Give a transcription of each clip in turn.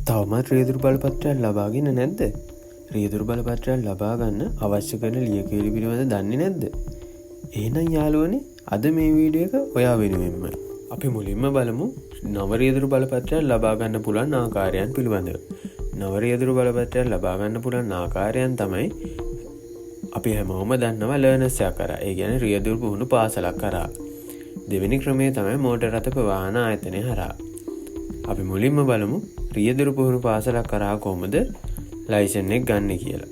තවමත් රියදුරු බලපත්‍රයක් ලබාගෙන නැද්ද? රියදුරු බලපත්‍රයක් ලබා ගන්න අවශ්‍ය කරන ලියකියවිලි පිළිබඳ දන්නේ නැද්ද? එහෙනම් යාළුවනේ අද මේ වීඩියෝ එක ඔයා වෙනුවෙන්මයි. අපි මුලින්ම බලමු නව රියදුරු බලපත්‍රයක් ලබා ගන්න පුළුවන් ආකාරයන් පිළිබඳව. නව රියදුරු බලපත්‍රයක් ලබා ගන්න පුළුවන් ආකාරයන් තමයි අපි හැමෝම දන්නවා ලර්නර්ස් එක කරා. ඒ කියන්නේ රියදුරු පුහුණු පාසලක් කරා. දෙවෙනි ක්‍රමය තමයි මෝටර රථ ප්‍රවාහන ආයතනය හරහා. අපි මුලින්ම බලමු රියදුරු පුහුණු පාසලක් කරහා කොහොමද ලයිසන් එක ගන්න කියලා.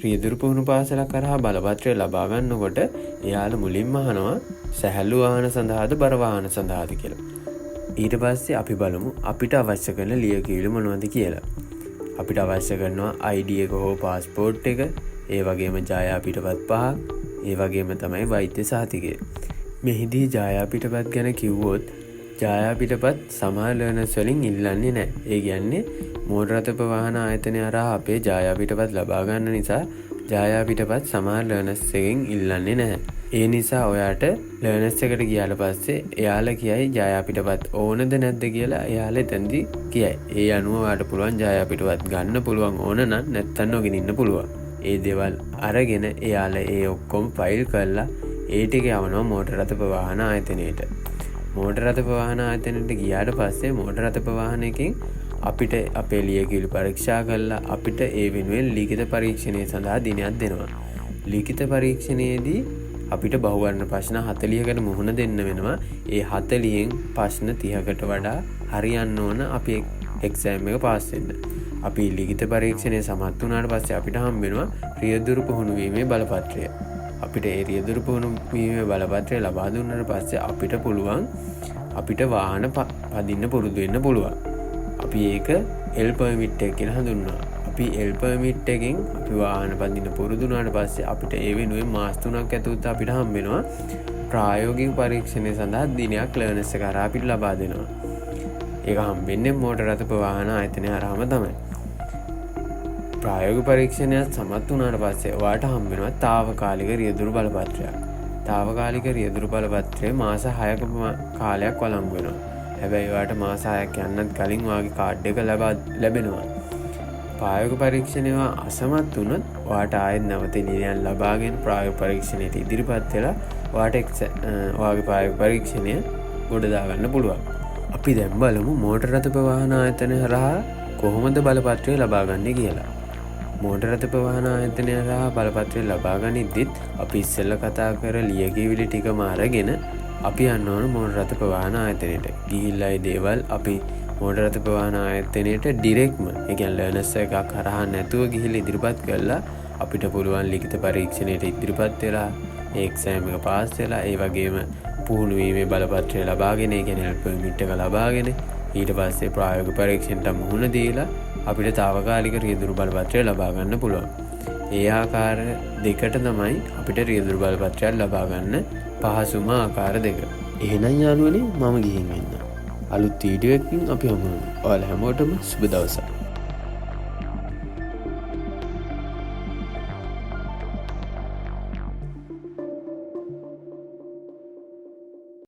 රියදුරු පුහුණු පාසලක් කරහා බලපත්‍රය ලබා ගන්නකොට එයාලා මුලින්ම අහනවා සැහැල්ලු වාහන සඳහාද බර වාහන සඳහාද කියලා. ඊට පස්සේ අපි බලමු අපිට අවශ්‍ය කරන ලියකියවිලි මොනවද කියලා. අපිට අවශ්‍ය කරනවා ID එක හෝ පාස්පෝර්ට් එක, ඒ වගේම ජායා පිටපත් පහක්, ඒ වගේම තමයි වෛද්‍ය සහතිකය. මෙහිදී ජායා පිටපත් ගැන කිව්වොත් ජායා පිටපත් සමහර ලර්නර්ස් වලින් ඉල්ලන්නේ නැහැ. ඒ කියන්නේ මෝටර රථ ප්‍රවාහන ආයතනය හරහා අපේ ජායා පිටපත් ලබා ගන්න නිසා ජායා පිටපත් සමහර ලර්නර්ස් එකෙන් ඉල්ලන්නේ නැහැ. ඒ නිසා ඔයාට ලර්නර්ස් එකට ගියාට පස්සේ එයාලා කියයි ජායා පිටපත් ඕනද නැද්ද කියලා එයාලා එතනදී කියයි. ඒ අනුව ඔයාට පුළුවන් ජායා පිටපත් ගන්න පුළුවන් ඕන නම් නැත්තම් නොගෙන ඉන්න පුළුවන්. ඒ දේවල් අරගෙන එයාලා ඒ ඔක්කොම ෆයිල් කරලා ඒ ටික යවනවා මෝටර රථ ප්‍රවාහන ආයතනයට. මෝටර රථ ප්‍රවාහන ආයතනයට ගියාට පස්සේ මෝටර රථ ප්‍රවාහනයකින් අපිට අපේ ලියකියවිලි පරීක්ෂා කරලා අපිට ඒ වෙනුවෙන් ලිඛිත පරීක්ෂණය සඳහා දිනයක් දෙනවා. ලිඛිත පරීක්ෂණයේදී අපිට බහුවර්ණ ප්‍රශ්න 40කට මුහුණ දෙන්න වෙනවා. ඒ 40න් ප්‍රශ්න 30කට වඩා හරියන්න ඕන අපි එක්සෑම් එක පාස් වෙන්න. අපි ලිඛිත පරීක්ෂණය සමත් වුණාට පස්සේ අපිට හම්බ වෙනවා රියදුරු පුහුණු වීමේ බලපත්‍රය. අපිට ඒ රියදුරු පුහුණු වීමේ බලපත්‍රය ලබා දුන්නාට පස්සේ අපිට පුළුවන් අපිට වාහන පදින්න පුරුදු වෙන්න පුළුවන්. අපි ඒක L permit එක කියලා හඳුන්වනවා. අපි L permit එකෙන් අපි වාහන පදින්න පුරුදු වුණාට පස්සේ අපිට ඒ වෙනුවෙන් මාස 3ක් ඇතුළත අපිට හම්බ වෙනවා ප්‍රායෝගික පරීක්ෂණය සඳහා දිනයක් ලර්නර්ස් එක හරහා අපිට ලබා දෙනවා. ඒක හම්බෙන්නේ මෝටර රථ ප්‍රවාහන ආයතනය හරහාම තමයි. ප්‍රායෝගික පරීක්ෂණය සමත් වුණාට පස්සේ ඔයාට හම්බ වෙනවා తాවකාලික රියදුරු බලපත්‍රයක්. తాවකාලික රියදුරු බලපත්‍රය මාස 6ක කාලයක් වළංගු වෙනවා. හැබැයි ඔයාට මාස 6ක් යන්නත් කලින් ඔයාගේ කාඩ් එක ලැබෙනවා. ප්‍රායෝගික පරීක්ෂණය අසමත් වුණොත් ඔයාට ආයෙත් නැවත ඉලියන් ලබාගෙන ප්‍රායෝගික පරීක්ෂණයට ඉදිරිපත් වෙලා ඔයාට ඔයාගේ ප්‍රායෝගික පරීක්ෂණය ගොඩ දාගන්න පුළුවන්. අපි දැන් බලමු මෝටර රථ ප්‍රවාහන ආයතනය හරහා කොහොමද බලපත්‍රය ලබා ගන්නේ කියලා. මෝටර රථ ප්‍රවාහන ආයතනය හරහා බලපත්‍රය ලබා ගනිද්දිත් අපි ඉස්සෙල්ලා කතා කර ලියකියවිලි ටිකම අරගෙන අපි යන්න ඕන මෝටර රථ ප්‍රවාහන ආයතනයට. ගිහිල්ලා ඒ දේවල් අපි මෝටර රථ ප්‍රවාහන ආයතනයට ඩිරෙක්ට්ම ඒ කියන්නේ ලර්නර්ස් එකක් හරහා නැතුව ගිහිල්ලා ඉදිරිපත් කරලා අපිට පුළුවන් ලිඛිත පරීක්ෂණයට ඉදිරිපත් වෙලා ඒ එක්සෑම් එක පාස් වෙලා ඒ වගේම පුහුණු වීමේ බලපත්‍රය ලබාගෙන ඒ කියන්නේ L permit එක ලබාගෙන ඊට පස්සේ ප්‍රායෝගික පරීක්ෂණයට මුහුණ දීලා අපිට తాවකාලික රියදුරු බලපත්‍රය ලබා ගන්න පුළුවන්. ඒ ආකාර දෙකට තමයි අපිට රියදුරු බලපත්‍රයක් ලබා ගන්න පහසුම ආකාර දෙක. එහෙනම් යාළුවනේ මම ගිහින් එන්න. අලුත් වීඩියෝ එකකින් අපි හමු වෙමු. ඔයාලා හැමෝටම සුබ දවසක්.